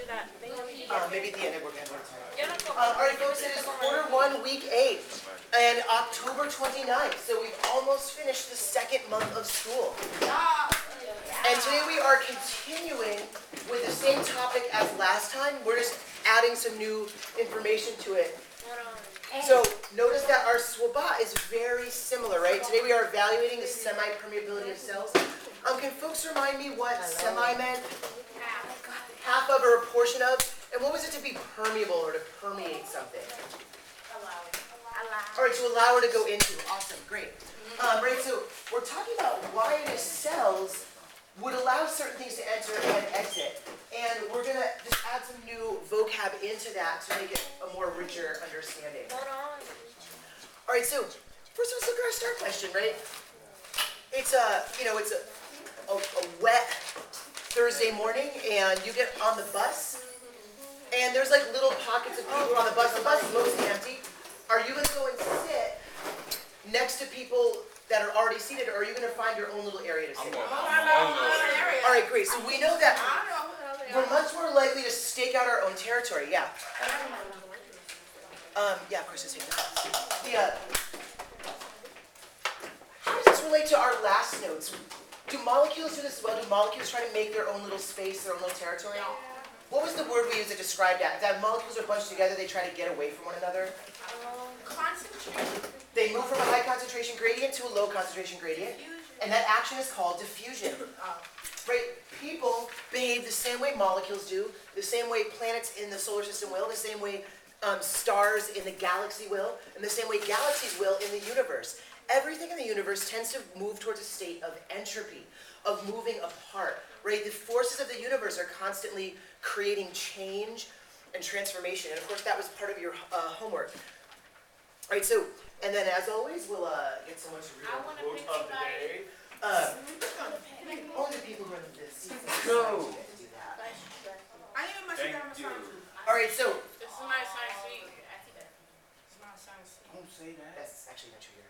that. Maybe at the end we're going to all right, folks, it is Q1, week 8, and October 29th, so we've almost finished the second month of school. And today we are continuing with the same topic as last time. We're just adding some new information to it. So notice that our SWBAT is very similar, right? Today we are evaluating the semi-permeability of cells. Can folks remind me what semi meant? Half of or a portion of? And what was it to be permeable or to permeate something? All right, to allow her to go into. Awesome, great. Right, so we're talking about why the cells would allow certain things to enter and exit. And we're going to just add some new vocab into that to make it a more richer understanding. All right, so first let's look at our start question, right? It's a wet Thursday morning, and you get on the bus, and there's like little pockets of people on the bus. The bus is mostly empty. Are you going to go and sit next to people that are already seated, or are you going to find your own little area to sit? All right, great. So we know that we're much more likely to stake out our own territory. Yeah. Yeah, of course, let's take the bus. How does this relate to our last notes? Do molecules do this as well? Do molecules try to make their own little space, their own little territory? What was the word we used to describe that? That molecules are bunched together, they try to get away from one another? Concentration. They move from a high concentration gradient to a low concentration gradient, and that action is called diffusion. Right? People behave the same way molecules do, the same way planets in the solar system will, the same way stars in the galaxy will, and the same way galaxies will in the universe. Everything in the universe tends to move towards a state of entropy, of moving apart, right? The forces of the universe are constantly creating change and transformation, and of course that was part of your homework. All right, so, and then as always, we'll get someone to read our quote of the day. Only the people who are in this season Go. get to do that. Thank you. All right, so, This is my science week. It's my science week. Don't say that. that's actually not true here.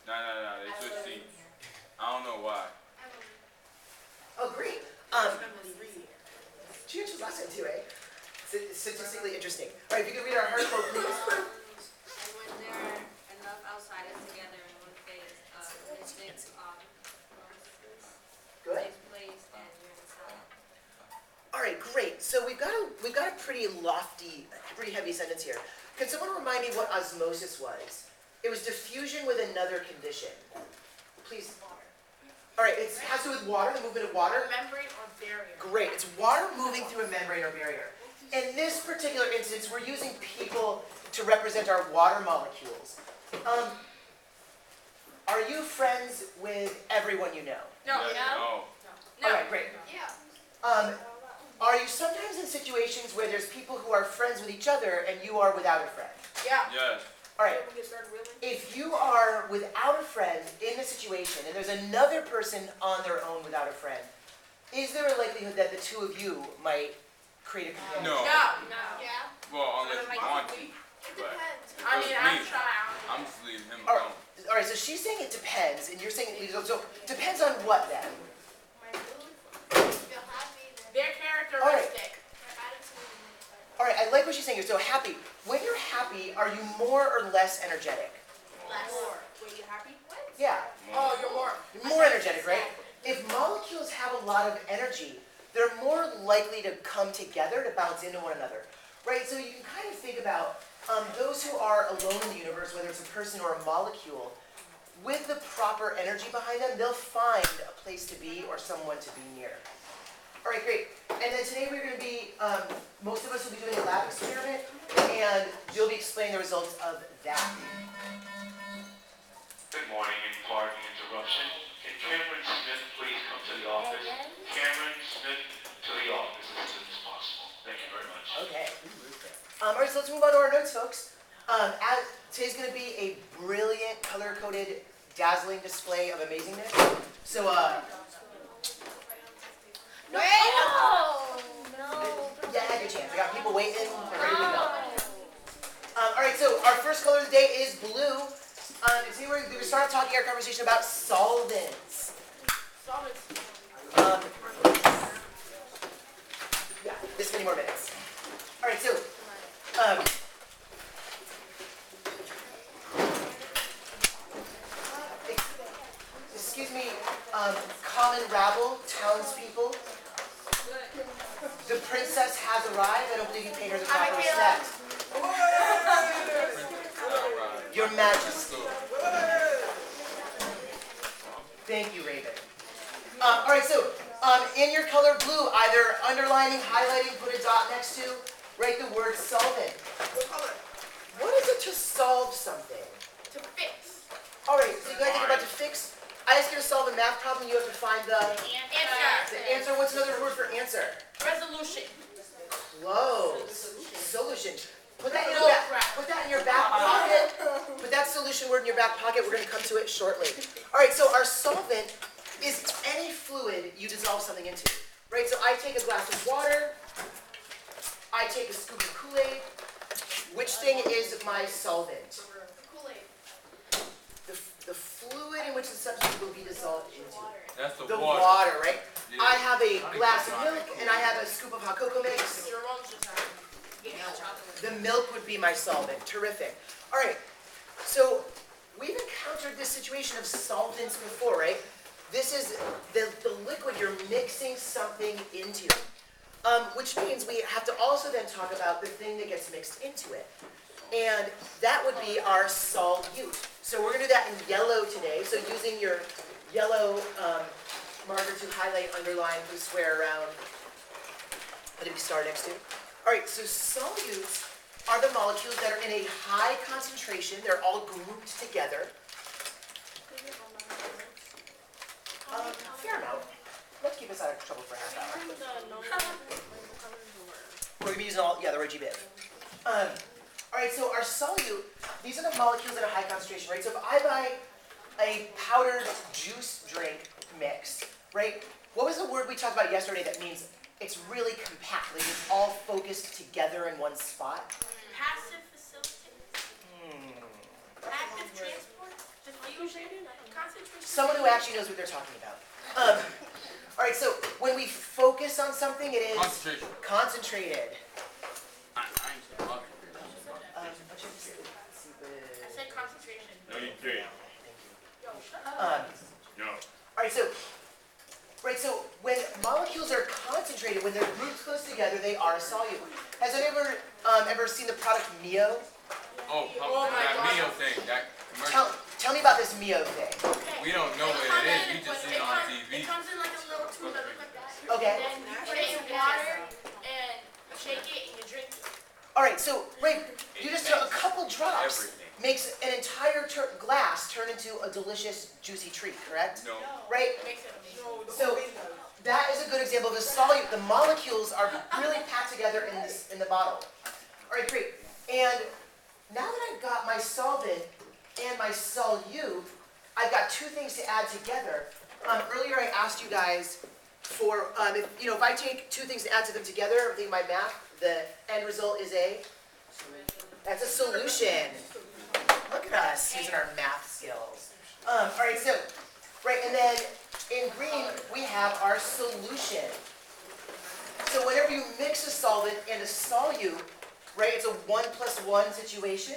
No, they switched seats. I don't know why. Oh, great. She was last time too, eh? Statistically interesting. All right, if you could read our hard quote, please. And when there are enough outsiders together in one phase, mystics Good. takes place and you're inside. All right, great. So we've got a pretty lofty, pretty heavy sentence here. Can someone remind me what osmosis was? It was diffusion with another condition. Please. All right, it has to do with water, the movement of water. Membrane or barrier. Great. It's water moving through a membrane or barrier. In this particular instance, we're using people to represent our water molecules. Are you friends with everyone you know? No. No. All right, great. Yeah. Are you sometimes in situations where there's people who are friends with each other and you are without a friend? Yeah. Yes. All right. We get started reeling. If you are without a friend in the situation and there's another person on their own without a friend, is there a likelihood that the two of you might create a companion? No. No. Yeah. Well, unless you want to. It But depends. I mean, I'm me, trying. I'm just leaving him All alone. right. All right, so she's saying it depends, and you're saying it leaves. So depends on what then? Their characteristic. All right, I like what she's saying here. So happy. When you're happy, are you more or less energetic? More. Wait, you happy? Yeah, Oh, you're more. you're more energetic, right? If molecules have a lot of energy, they're more likely to come together to bounce into one another, right? So you can kind of think about those who are alone in the universe, whether it's a person or a molecule, with the proper energy behind them, they'll find a place to be or someone to be near. All right, great. And then today we're going to be, most of us will be doing a lab experiment, and you'll be explaining the results of that. Good morning and pardon the interruption. Can Cameron Smith please come to the office? Cameron Smith to the office as soon as possible. Thank you very much. Okay. All right, so let's move on to our notes, folks. Today's going to be a brilliant, color-coded, dazzling display of amazingness. So, No. yeah, have your chance. I got people waiting. They're ready to go. All right, so our first color of the day is blue. See, we're going to start talking our conversation about solvents. Solid. Yeah, this many more minutes. people? Good. The princess has arrived. I don't believe you paid her the proper respect. Your Majesty. Thank you, Raven. All right, so in your color blue, either underlining, highlighting, put a dot next to, write the word solvent. What is it to solve something? To fix. All right, so you guys think about to fix. I ask you to solve a math problem, you have to find the answer. What's another word for answer? Resolution. Close. Solution. Put that in your back pocket. Put that solution word in your back pocket. We're going to come to it shortly. All right, so our solvent is any fluid you dissolve something into. Right, so I take a glass of water. I take a scoop of Kool-Aid. Which thing is my solvent? Kool-Aid. The fluid in which the substance will be dissolved into. That's the The water. water, right? Yeah. I have a glass of milk and I have a scoop of hot cocoa mix. Your lungs just happened. The milk would be my solvent. Terrific. All right. So we've encountered this situation of solvents before, right? This is the liquid you're mixing something into. Which means we have to also then talk about the thing that gets mixed into it. And that would be our solute. So we're going to do that in yellow today. So using your yellow marker to highlight, underline, put a square around. What did we start next to? All right, so solutes are the molecules that are in a high concentration. They're all grouped together. Fair amount. Let's keep us out of trouble for a half hour. We're going to be using all, the RGB. All right, so our solute, these are the molecules at a high concentration, right? So if I buy a powdered juice drink mix, right? What was the word we talked about yesterday that means it's really compact, like it's all focused together in one spot? Passive facilitate. Active transport. Diffusion. Concentration. Someone who actually knows what they're talking about. All right, so when we focus on something, it is Concentration. concentrated. I ain't saying concentrated. I said concentration. No, you didn't. No. All right, so when molecules are concentrated, when they're grouped close together, they are soluble. Has anyone ever seen the product Mio? Oh, my that God. Mio thing, that commercial. Tell me about this Mio thing. We don't know what it is. We just see it on TV. It comes in like a little tube that looks like that. Okay. And then you put it in water and shake it and you drink it. All right, so you just a couple drops Everything. makes an entire glass turn into a delicious, juicy treat, correct? No. Right? It makes it amazing. So that is a good example of a solute. The molecules are really packed together in the bottle. All right, great. And now that I've got my solvent and my solute, I've got two things to add together. Earlier I asked you guys for, if I take two things to add to them together, I'm thinking my math, the end result is that's a solution. Look at us using our math skills. All right, so, and then in green, we have our solution. So whenever you mix a solvent and a solute, it's a 1 + 1 situation,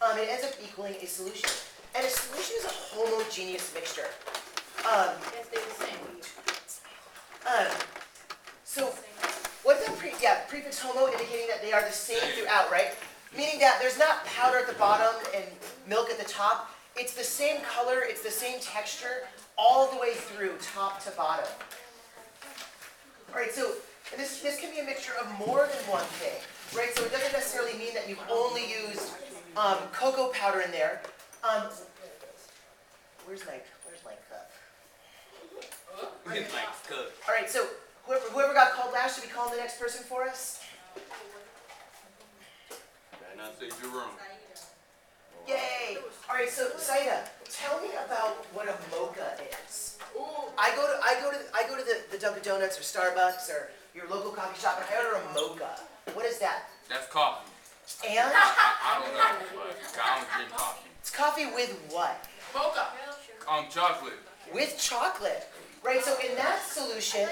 it ends up equaling a solution. And a solution is a homogeneous mixture. Yes, they're the same. So what's that prefix homo indicating that they are the same throughout, right? Meaning that there's not powder at the bottom and milk at the top. It's the same color, it's the same texture, all the way through, top to bottom. All right, so this can be a mixture of more than one thing, right? So it doesn't necessarily mean that you've only used cocoa powder in there. Where's my cup? All right, so whoever got called last, should we call the next person for us? And I say Jerome. Yay! All right, so Saida, tell me about what a mocha is. I go to the Dunkin' Donuts or Starbucks or your local coffee shop and I order a mocha. What is that? That's coffee. And I don't know, but I don't drink coffee. it's coffee with what? Mocha. Chocolate. With chocolate. Right, so in that solution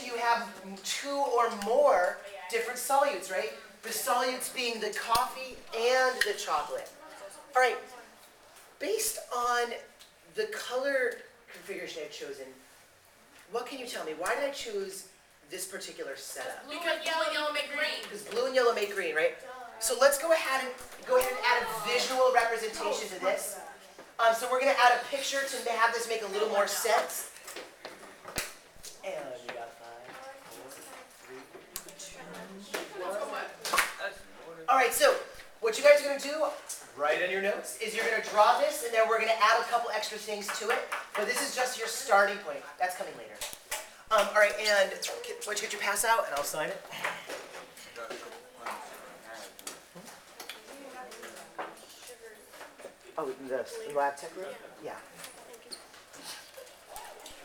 you have two or more different solutes, right? The solutes being the coffee and the chocolate. All right, based on the color configuration I've chosen, what can you tell me? Why did I choose this particular setup? Blue and yellow make green. Because blue and yellow make green, right? So let's go ahead and add a visual representation to this. So we're gonna add a picture to have this make a little more sense. And you got 5, 4, 3, 2, 1. All right, so what you guys are gonna do, write in your notes, is you're gonna draw this, and then we're gonna add a couple extra things to it. But this is just your starting point. That's coming later. All right, and why don't you get your pass out, and I'll sign it. Oh, the lab tech room? Yeah.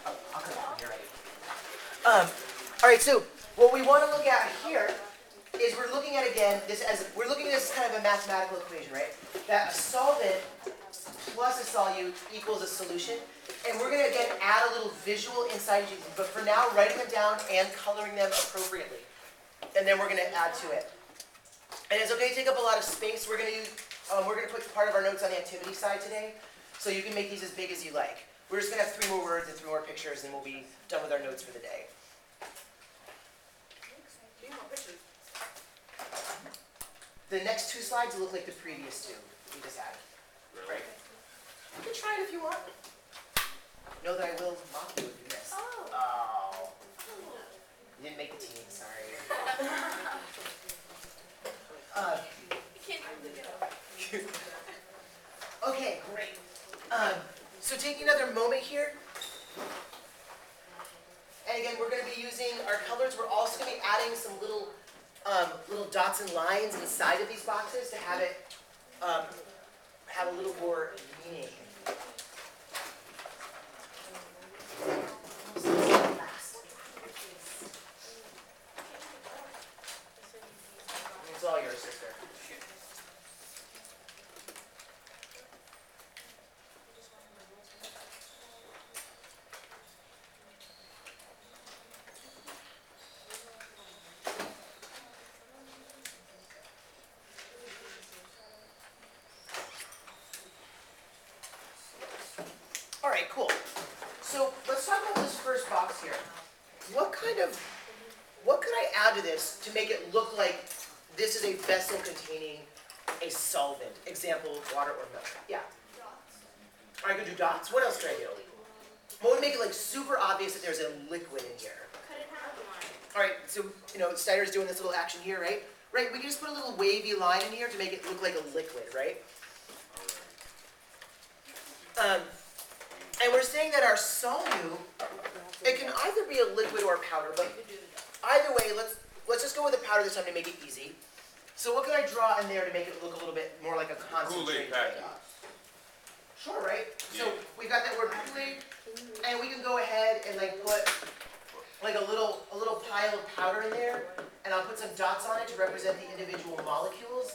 Oh, I'll come out when you're ready. All right, so what we want to look at here is we're looking at, again, we're looking at this kind of a mathematical equation, right? That a solvent plus a solute equals a solution. And we're going to, again, add a little visual insight, but for now, writing them down and coloring them appropriately. And then we're going to add to it. And it's okay to take up a lot of space. We're going to put part of our notes on the activity side today, so you can make these as big as you like. We're just going to have 3 more words and 3 more pictures, and we'll be done with our notes for the day. The next 2 slides will look like the previous 2 we just had. Right? You can try it if you want. Know that I will mock you if you miss. Oh. You didn't make the team, sorry. Okay, great. So taking another moment here. And again, we're going to be using our colors. We're also going to be adding some little dots and lines inside of these boxes to have it have a little more meaning. It's all yours, sister. All right, cool. So let's talk about this first box here. What could I add to this to make it look like this is a vessel containing a solvent? Example, water or milk. Yeah. Dots. I could do dots. What else could I do? What would make it like super obvious that there's a liquid in here? Cut it out. All right, so Snyder's doing this little action here, right? Right, we can just put a little wavy line in here to make it look like a liquid, right? And we're saying that our solute, it can either be a liquid or a powder, but either way, let's just go with a powder this time to make it easy. So what can I draw in there to make it look a little bit more like a concentrated packet. Sure, right? So Yeah. we've got that word Kool-Aid, and we can go ahead and like put like a little pile of powder in there, and I'll put some dots on it to represent the individual molecules.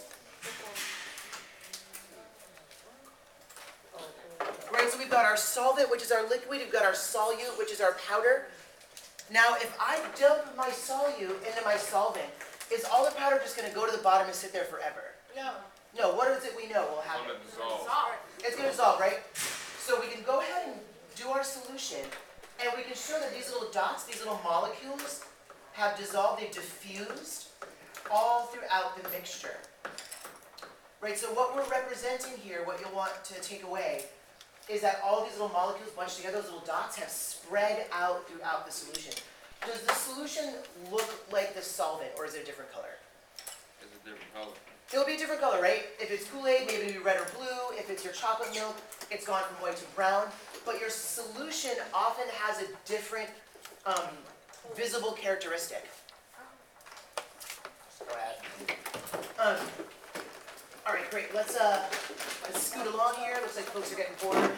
Right, so we've got our solvent, which is our liquid, we've got our solute, which is our powder. Now, if I dump my solute into my solvent, is all the powder just going to go to the bottom and sit there forever? No. No, what is it we know will It's happen? gonna dissolve. It's going to dissolve, right? So we can go ahead and do our solution, and we can show that these little dots, these little molecules, have dissolved, they've diffused all throughout the mixture. Right, so what we're representing here, what you'll want to take away, is that all these little molecules bunched together, those little dots, have spread out throughout the solution. Does the solution look like the solvent, or is it a different color? It's a different color. It'll be a different color, right? If it's Kool-Aid, maybe it'll be red or blue. If it's your chocolate milk, it's gone from white to brown. But your solution often has a different visible characteristic. Go ahead. All right, great. Let's scoot along here. Looks like folks are getting bored.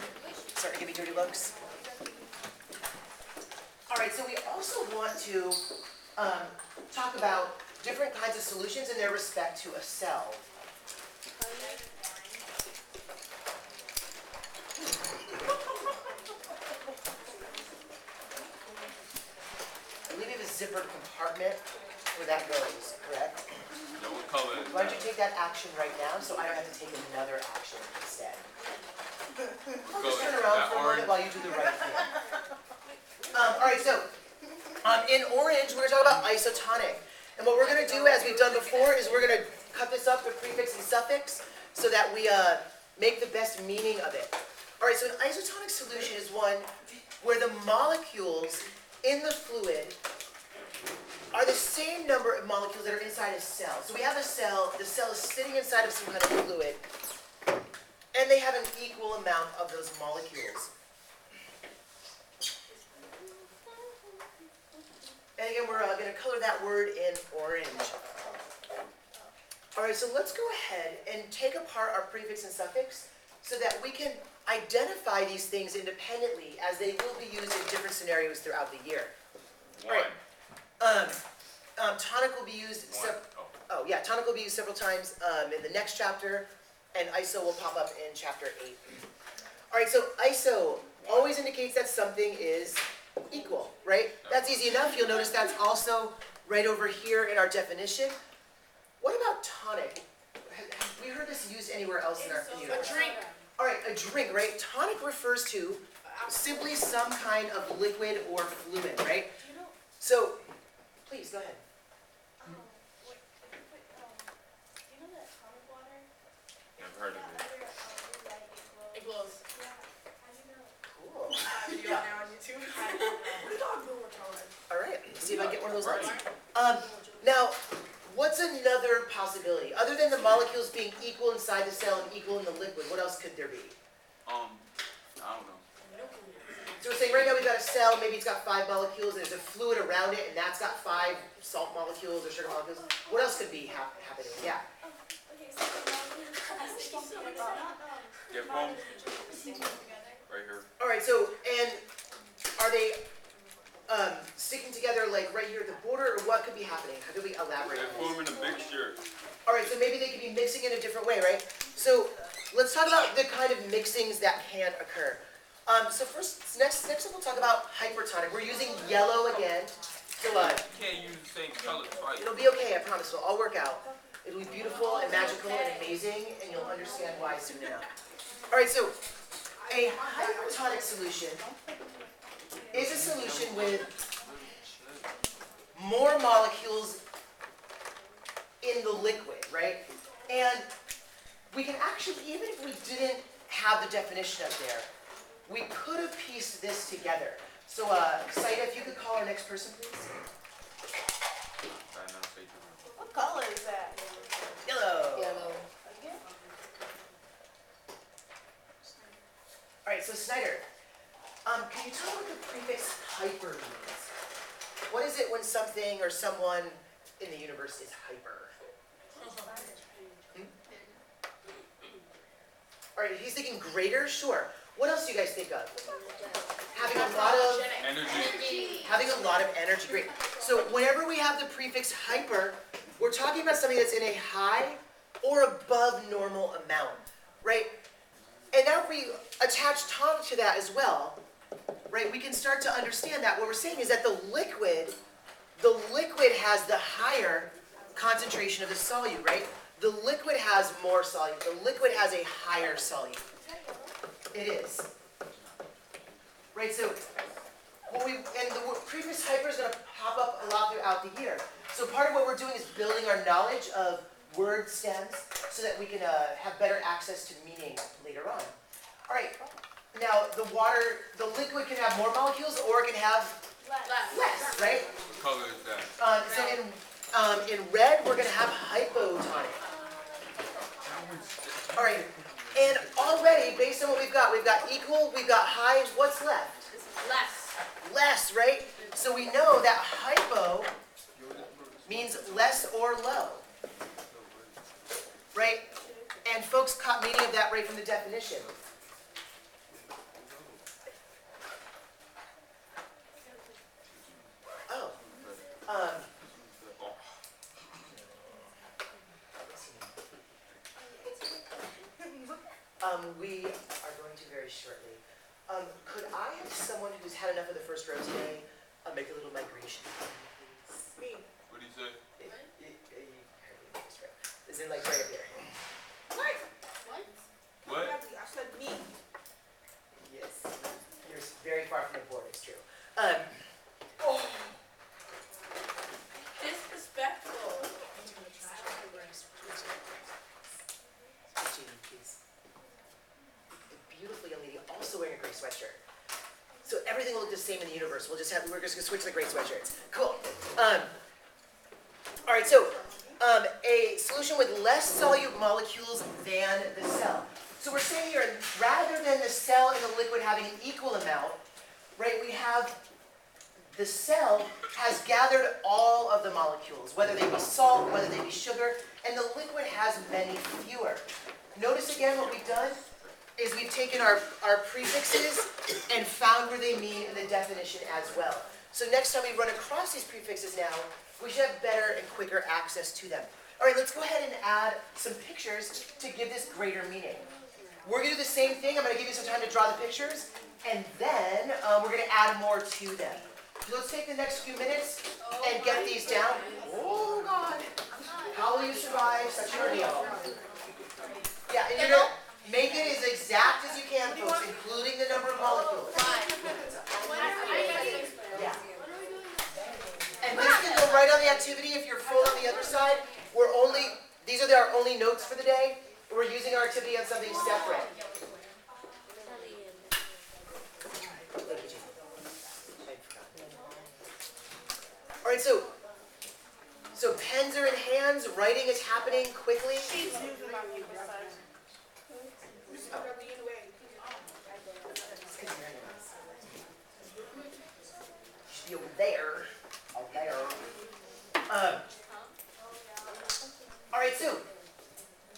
Starting to give me dirty looks. All right, so we also want to talk about different kinds of solutions in their respect to a cell. I believe we have a zippered compartment where that goes, correct? Yeah, what color is Why don't that? you take that action right now so I don't have to take another action instead? I'll just turn around for a moment while you do the right thing. Alright, so, in orange, we're gonna talk about isotonic. And what we're gonna do, as we've done before, is we're gonna cut this up to prefix and suffix so that we make the best meaning of it. Alright, so an isotonic solution is one where the molecules in the fluid are the same number of molecules that are inside a cell. So we have a cell, the cell is sitting inside of some kind of fluid, and they have an equal amount of those molecules. And again, we're going to color that word in orange. All right, so let's go ahead and take apart our prefix and suffix so that we can identify these things independently as they will be used in different scenarios throughout the year. All right. Tonic will be used. Tonic will be used several times in the next chapter, and ISO will pop up in chapter 8. All right, so ISO always indicates that something is equal, right? That's easy enough. You'll notice that's also right over here in our definition. What about tonic? Have we heard this used anywhere else in our universe? A drink. All right, a drink, right? Tonic refers to simply some kind of liquid or fluid, right? So, please, go ahead. Never heard of it. It glows. Cool. You go now on YouTube. All right, see if I can get one of those lights. Now, what's another possibility? Other than the molecules being equal inside the cell and equal in the liquid, what else could there be? I don't know. So we're saying right now we've got a cell, maybe it's got 5 molecules, and there's a fluid around it, and that's got 5 salt molecules or sugar molecules. What else could be happening? Yeah. Get phone. Right here. All right, so, and are they sticking together like right here at the border, or what could be happening? How could we elaborate They're on this? forming a mixture. All right, so maybe they could be mixing in a different way, right? So let's talk about the kind of mixings that can occur. So next up we'll talk about hypertonic. We're using yellow again. So You can't use the same color twice. it'll be okay, I promise. It'll all work out. It'll be beautiful and magical and amazing, and you'll understand why soon enough. All right, so a hypertonic solution is a solution with more molecules in the liquid, right? And we can actually, even if we didn't have the definition up there, we could have pieced this together. So, Saida, if you could call our next person, please. What color is that? Yellow. Yellow. All right, so Snyder, can you tell me what the prefix hyper means? What is it when something or someone in the universe is hyper? All right, he's thinking greater? Sure. What else do you guys think of? Having a lot of Energy. having a lot of energy. Great. So whenever we have the prefix hyper, we're talking about something that's in a high or above normal amount, right? And now if we attach tonic to that as well, right, we can start to understand that what we're saying is that the liquid has the higher concentration of the solute, right? The liquid has more solute. The liquid has a higher solute. It is. Right, so the prefix hyper is going to pop up a lot throughout the year. So part of what we're doing is building our knowledge of word stems so that we can have better access to meaning later on. All right, now the liquid can have more molecules or it can have less, right? What color is that? So in red, we're going to have hypotonic. All right, and already, based on what we've got equal, we've got high, what's left? Less, right? So we know that hypo means less or low, right? And folks caught meaning of that right from the definition. Oh, we are going to very shortly. Could I have someone who's had enough of the first row today make a little migration? Me. What do you say? It's in like right up here. What? What? I said me. far from the board, it's true. Disrespectful. Jamie, please. Beautiful young lady, also wearing a gray sweatshirt. So everything will look the same in the universe. We're just gonna switch to the gray sweatshirts. Cool. All right, so a solution with less solute molecules than the cell. So we're saying here, rather than the cell and the liquid having an equal amount, right, we have the cell has gathered all of the molecules, whether they be salt, whether they be sugar, and the liquid has many fewer. Notice again what we've done is we've taken our prefixes and found where they mean in the definition as well. So next time we run across these prefixes now, we should have better and quicker access to them. All right, let's go ahead and add some pictures to give this greater meaning. We're gonna do the same thing. I'm gonna give you some time to draw the pictures, and then we're gonna add more to them. So let's take the next few minutes and get these down. Oh God, how will you survive such an ordeal? Yeah, and you're gonna make it as exact as you can, folks, including the number of molecules. Yeah. And this can go right on the activity if you're full on the other side. These are our only notes for the day. We're using our activity on something separate. All right, so pens are in hands, writing is happening quickly. Should be over there. All right, so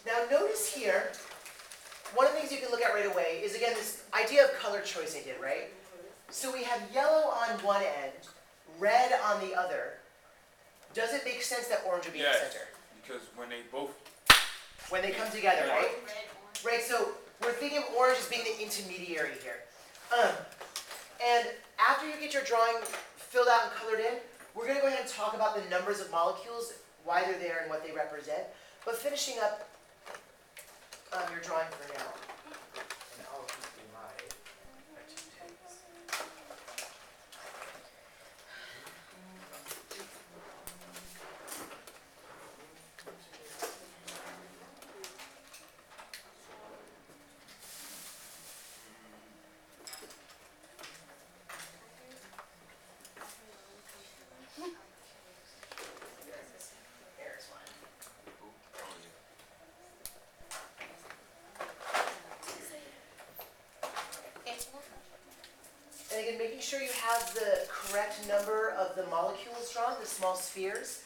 now notice here, one of the things you can look at right away is again this idea of color choice I did, right? So we have yellow on one end, red on the other. Does it make sense that orange would be in the center? Because when they come together, right? Right, so we're thinking of orange as being the intermediary here. And after you get your drawing filled out and colored in, we're going to go ahead and talk about the numbers of molecules, why they're there and what they represent. But finishing up your drawing for now. And I'll keep in mind. There's one. And again, making sure you have the correct number of the molecules drawn, the small spheres,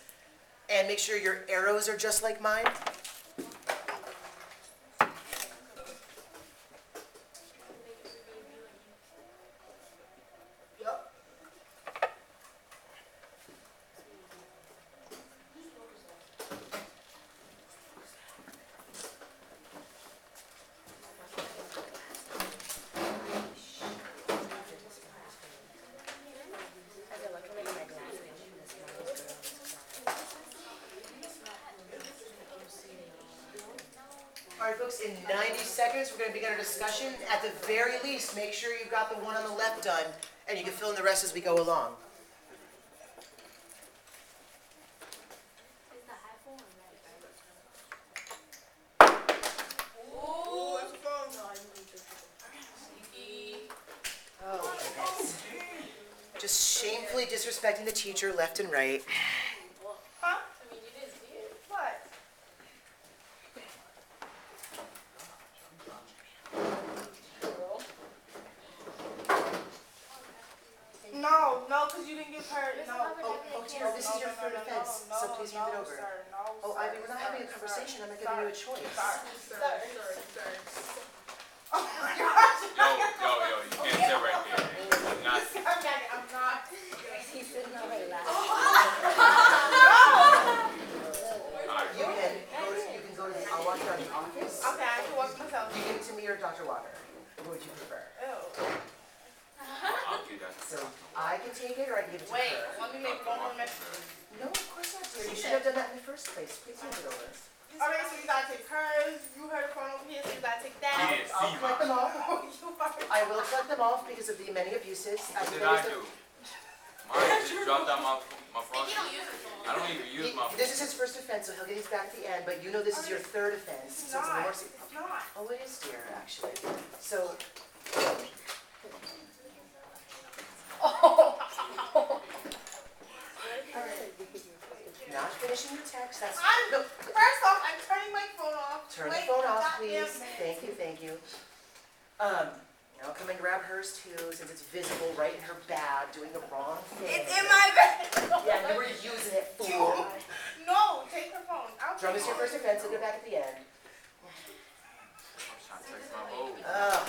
and make sure your arrows are just like mine. Yep. All right, folks, in 90 seconds, we're going to begin our discussion. At the very least, make sure you've got the one on the left done, and you can fill in the rest as we go along. Oh, goodness. Just shamefully disrespecting the teacher left and right. Huh? I mean, you didn't see it. What? No, because you didn't give her, no. This is your third offense, so please hand it over. Oh, Ivy, we're not having a conversation. I'm not giving you a choice. Sir. Yo, you can't sit right there. I'm not. I'm not. He's sitting over the last. You can go to the, I'll walk you around the office. Okay, I can walk myself. You give it to me or Dr. Walker? Who would you prefer? Ew. I'll do that. So I can take it or I can give it to Wait, her? let me make one more message. No, of course not, dear. You should have done that in the first place. Please hand it over. Alright, so you gotta take hers. You heard the phone over here, so you gotta take that. He didn't I'll see collect them mine. all. You are- I will collect them off because of the many abuses. What did I do? Mine just dropped out my phone. I don't even use my phone. This is his first offense, so he'll get his back at the end, but you know this is your third offense. It's So it's not. more It's not. Oh, it is, dear, actually. So, not finishing your text, that's, no, First off, I'm turning my phone off. turn the Wait phone a off, goddamn please. minute. Thank you, thank you. Now come and grab hers too, since it's visible right in her bag, doing the wrong thing. It's in my bag. Yeah, you were using it, fool. No, take her phone. I'll Drum take is your it. first offense, he'll get back at the end. I'm trying to text my hoe.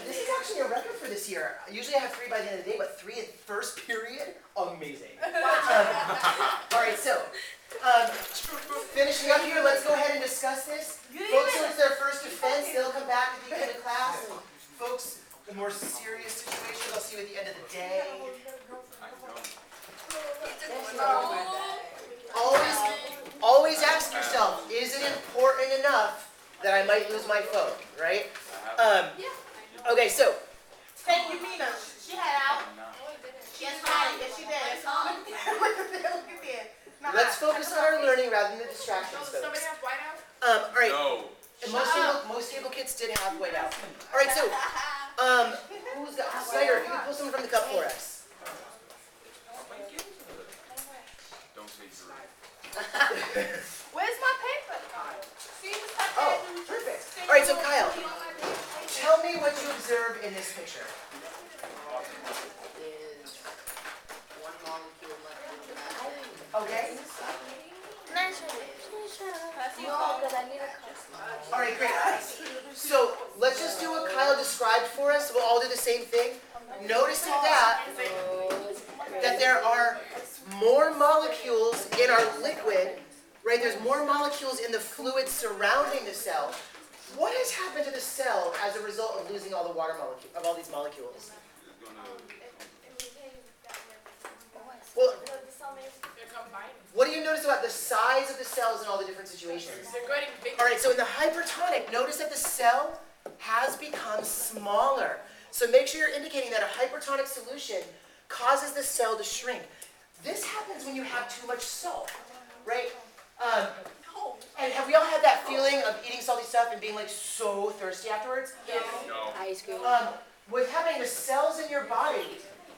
This is actually a record for this year. Usually I have 3 by the end of the day, but 3 in first period? Amazing. All right, so, finishing up here, let's go ahead and discuss this. Folks who it's their first offense, they'll come back at the end of class. Folks, the more serious situations, I'll see you at the end of the day. Always ask yourself, is it important enough that I might lose my phone, right? Okay, so, Thank you, Mina. She had out. Yes, right. Yes, she did. Look at there. let's focus on our learning rather than the distractions, Does somebody folks. have whiteout? All right, No. and most table kids did have white out. All right, so, who's got, Snyder, if you can pull someone from the cup for us. Don't say Drew. Where's my paper? See, it's like Oh, perfect. All right, so Kyle, tell me what you observe in this picture. Is one molecule left in that thing. Okay? No, because I need a cup. All right, great. So let's just do what Kyle described for us. We'll all do the same thing. Notice in that there are more molecules in our liquid, right? There's more molecules in the fluid surrounding the cell. What has happened to the cell as a result of losing all the water molecules, of all these molecules? Well, They're combining. what do you notice about the size of the cells in all the different situations? They're getting bigger. All right, so in the hypertonic, notice that the cell has become smaller. So make sure you're indicating that a hypertonic solution causes the cell to shrink. This happens when you have too much salt, right? And have we all had that feeling of eating salty stuff and being like so thirsty afterwards? No. Ice cream. What's happening, the cells in your body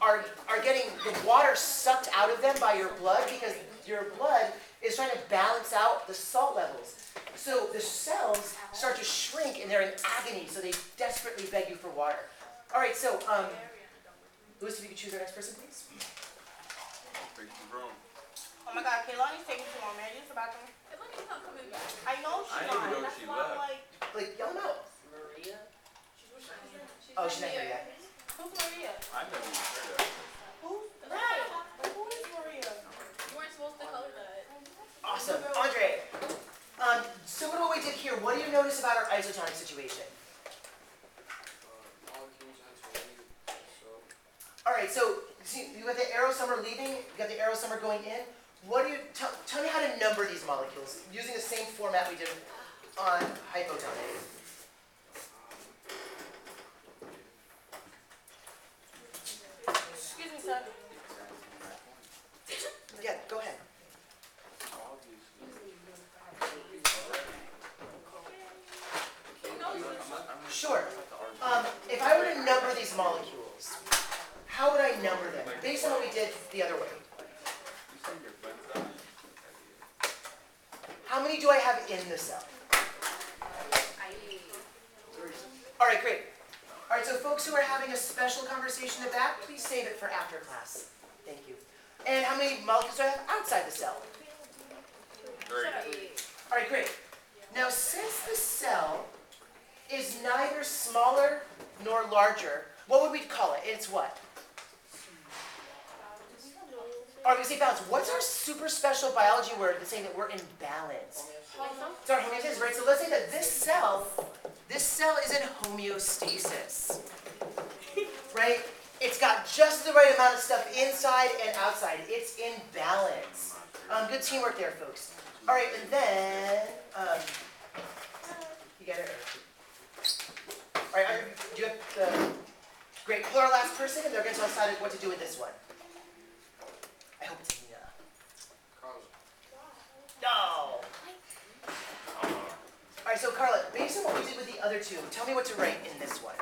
are getting the water sucked out of them by your blood because your blood is trying to balance out the salt levels. So the cells start to shrink and they're in agony, so they desperately beg you for water. All right, so, Louis, if you could choose our next person, please. I'll take the room. Oh my God, Kaylani's taking too long, man. Use the bathroom. Kaylani's not coming back. I know she's I didn't even not. know That's she why I'm left. like, Like, yell them out. Maria? Oh, she's not here yet. who's Maria? I never even heard that. Who's that? Who is Maria? You weren't supposed to color that. Awesome. Andre, similar to what we did here, what do you notice about our isotonic situation? All right, so see, you got the arrow some are leaving, you got the arrow some are going in. What do you, tell me how to number these molecules using the same format we did on hypotonic. Excuse me, sir. Yeah, go ahead. Sure. If I were to number these molecules, how would I number them? Based on what we did the other way. How many do I have in the cell? All right, great. All right, so folks who are having a special conversation in the back, please save it for after class. Thank you. And how many molecules do I have outside the cell? 3. All right, great. Now, since the cell is neither smaller nor larger, what would we call it? It's what? All right, we say balance. What's our super special biology word that's saying that we're in balance? It's our homeostasis, right? So let's say that this cell is in homeostasis, right? It's got just the right amount of stuff inside and outside. It's in balance. Good teamwork there, folks. All right, and then, you get it? All right, do you have the, great, pull our last person, and they're going to decide what to do with this one. I hope it's Nina. No! All right, so Carla, based on what we did with the other two, tell me what to write in this one.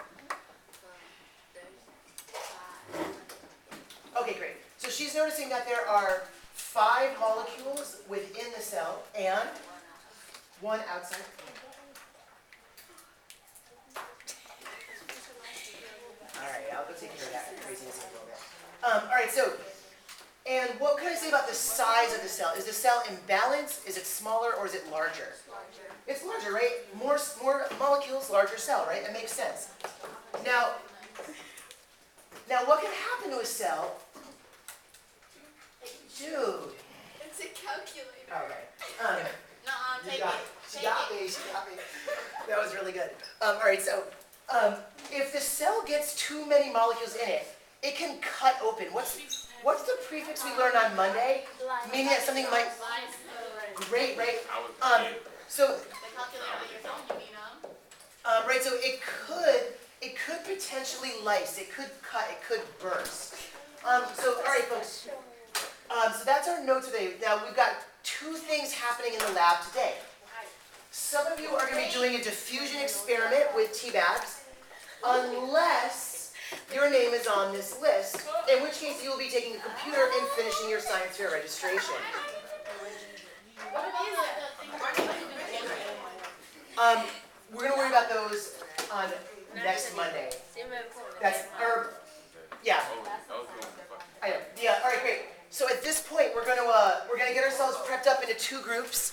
Okay, great. So she's noticing that there are 5 molecules within the cell and 1 outside. All right, I'll go take care of that craziness in a little bit. All right, so, and what can I say about the size of the cell? Is the cell in balance? Is it smaller or is it larger? It's larger, right? More molecules, larger cell, right? That makes sense. Now what can happen to a cell? Dude. It's a calculator. All right. Nuh-uh, take it. She got me. That was really good. All right, so if the cell gets too many molecules in it, it can cut open. What's the prefix we learned on Monday? Meaning that something might. Great, right? So. The calculator on your phone, you mean, Right, so it could potentially lyse, it could cut, it could burst. So, all right, folks. So that's our note today. Now we've got 2 things happening in the lab today. Some of you are going to be doing a diffusion experiment with tea bags, unless your name is on this list, in which case you will be taking a computer and finishing your science fair registration. We're going to worry about those on next Monday. Yeah. Yeah, all right, great. So at this point, we're going to get ourselves prepped up into 2 groups.